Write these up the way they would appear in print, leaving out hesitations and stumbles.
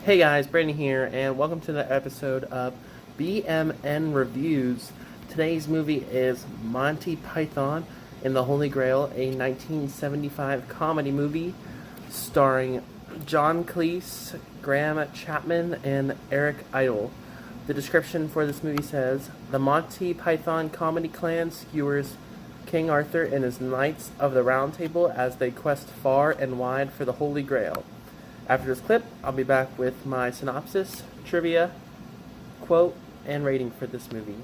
Hey guys, Brandon here, and welcome to the episode of BMN Reviews. Today's movie is Monty Python and the Holy Grail, a 1975 comedy movie starring John Cleese, Graham Chapman, and Eric Idle. The description for this movie says, "The Monty Python comedy clan skewers King Arthur and his Knights of the Round Table as they quest far and wide for the Holy Grail." After this clip, I'll be back with my synopsis, trivia, quote, and rating for this movie.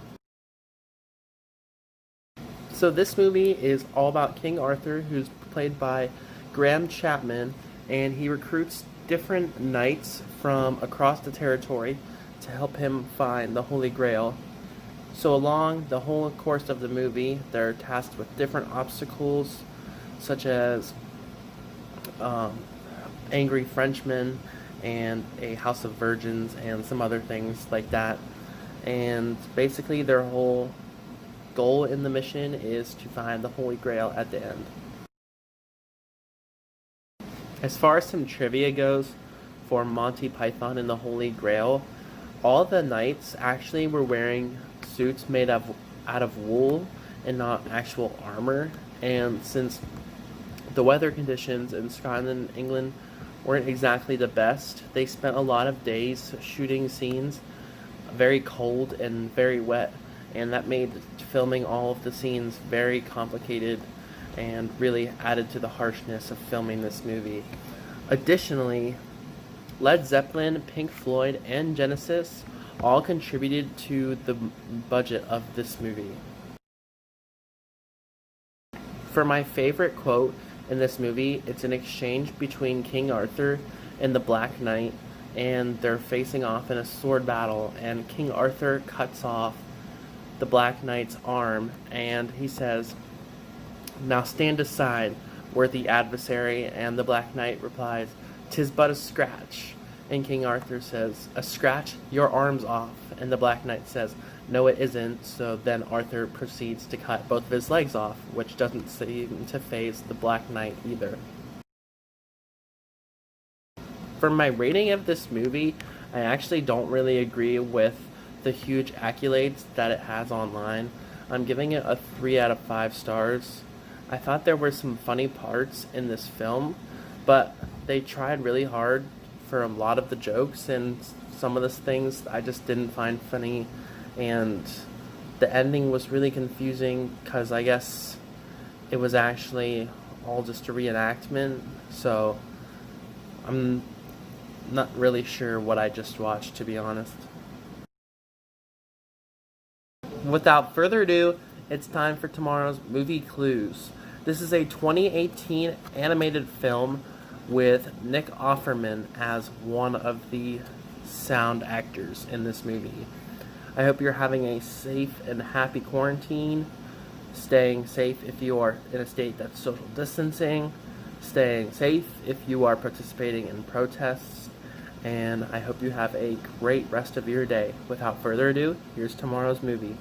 So this movie is all about King Arthur, who's played by Graham Chapman, and he recruits different knights from across the territory to help him find the Holy Grail. So along the whole course of the movie, they're tasked with different obstacles, such as angry Frenchmen and a house of virgins and some other things like that. And basically their whole goal in the mission is to find the Holy Grail at the end. As far as some trivia goes for Monty Python and the Holy Grail, all the knights actually were wearing suits made out of wool and not actual armor. And since the weather conditions in Scotland and England weren't exactly the best, they spent a lot of days shooting scenes very cold and very wet, and that made filming all of the scenes very complicated and really added to the harshness of filming this movie. Additionally, Led Zeppelin, Pink Floyd, and Genesis all contributed to the budget of this movie. For my favorite quote in this movie, it's an exchange between King Arthur and the Black Knight, and they're facing off in a sword battle, and King Arthur cuts off the Black Knight's arm, and he says, "Now stand aside, worthy adversary," and the Black Knight replies, "'Tis but a scratch." And King Arthur says, "A scratch? Your arm's off." And the Black Knight says, "No, it isn't." So then Arthur proceeds to cut both of his legs off, which doesn't seem to faze the Black Knight either. For my rating of this movie, I actually don't really agree with the huge accolades that it has online. I'm giving it a 3 out of 5 stars. I thought there were some funny parts in this film, but they tried really hard for a lot of the jokes, and some of the things I just didn't find funny, and the ending was really confusing because I guess it was actually all just a reenactment, so I'm not really sure what I just watched, to be honest. Without further ado, it's time for tomorrow's movie clues. This is a 2018 animated film with Nick Offerman as one of the sound actors in this movie. I hope you're having a safe and happy quarantine, staying safe if you are in a state that's social distancing, staying safe if you are participating in protests, and I hope you have a great rest of your day. Without further ado, here's tomorrow's movie.